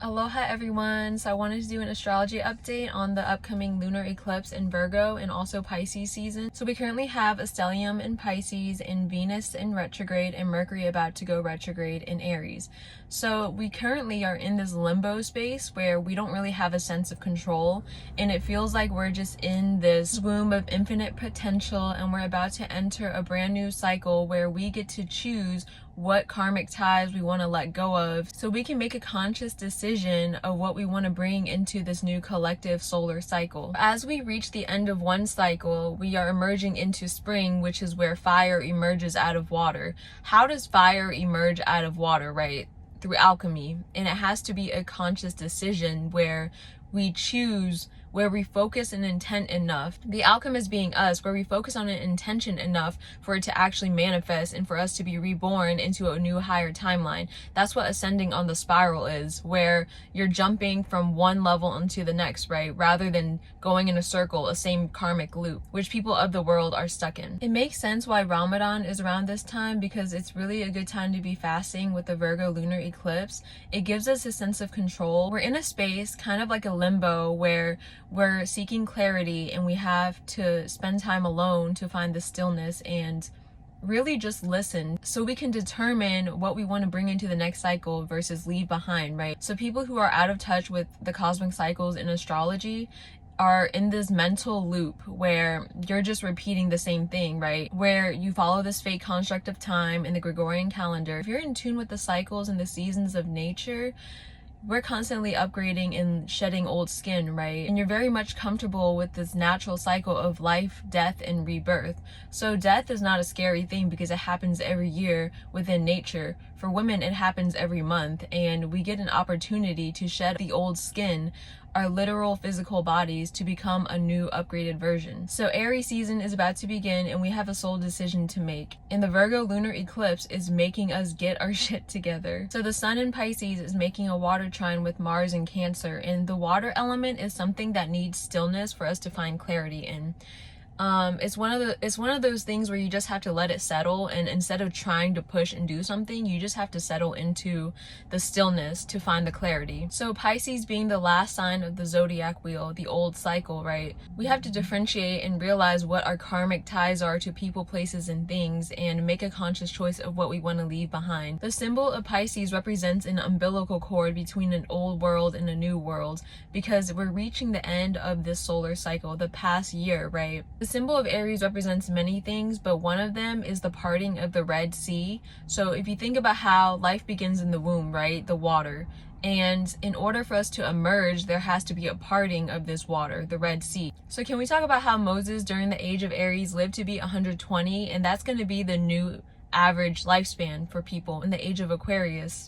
Aloha everyone! So I wanted to do an astrology update on the upcoming lunar eclipse in Virgo and also Pisces season. So we currently have a stellium in Pisces and Venus in retrograde and Mercury about to go retrograde in Aries. So we currently are in this limbo space where we don't really have a sense of control, and it feels like we're just in this womb of infinite potential, and we're about to enter a brand new cycle where we get to choose what karmic ties we want to let go of, so we can make a conscious decision of what we want to bring into this new collective solar cycle. As we reach the end of one cycle, we are emerging into spring, which is where fire emerges out of water. How does fire emerge out of water, right? Through alchemy. And it has to be a conscious decision where we choose, where we focus an intent enough, the alchemist being us, where we focus on an intention enough for it to actually manifest and for us to be reborn into a new higher timeline. That's what ascending on the spiral is, where you're jumping from one level into the next, right? Rather than going in a circle, a same karmic loop, which people of the world are stuck in. It makes sense why Ramadan is around this time, because it's really a good time to be fasting with the Virgo lunar eclipse. It gives us a sense of control. We're in a space kind of like a limbo where we're seeking clarity, and we have to spend time alone to find the stillness and really just listen, so we can determine what we want to bring into the next cycle versus leave behind, right? So people who are out of touch with the cosmic cycles in astrology are in this mental loop where you're just repeating the same thing, right? Where you follow this fake construct of time in the Gregorian calendar. If you're in tune with the cycles and the seasons of nature, we're constantly upgrading and shedding old skin, right? And you're very much comfortable with this natural cycle of life, death, and rebirth. So death is not a scary thing because it happens every year within nature. For women, it happens every month, and we get an opportunity to shed the old skin, our literal physical bodies, to become a new upgraded version. So Aries season is about to begin, and we have a soul decision to make. And the Virgo lunar eclipse is making us get our shit together. So the sun in Pisces is making a water trine with Mars in Cancer, and the water element is something that needs stillness for us to find clarity in. It's one of those things where you just have to let it settle, and instead of trying to push and do something, you just have to settle into the stillness to find the clarity. So Pisces being the last sign of the zodiac wheel, the old cycle, right? We have to differentiate and realize what our karmic ties are to people, places, and things, and make a conscious choice of what we want to leave behind. The symbol of Pisces represents an umbilical cord between an old world and a new world, because we're reaching the end of this solar cycle, the past year, right? The symbol of Aries represents many things, but one of them is the parting of the Red Sea. So if you think about how life begins in the womb, right? The water. And in order for us to emerge, there has to be a parting of this water, the Red Sea. So can we talk about how Moses during the age of Aries lived to be 120, and that's going to be the new average lifespan for people in the age of Aquarius?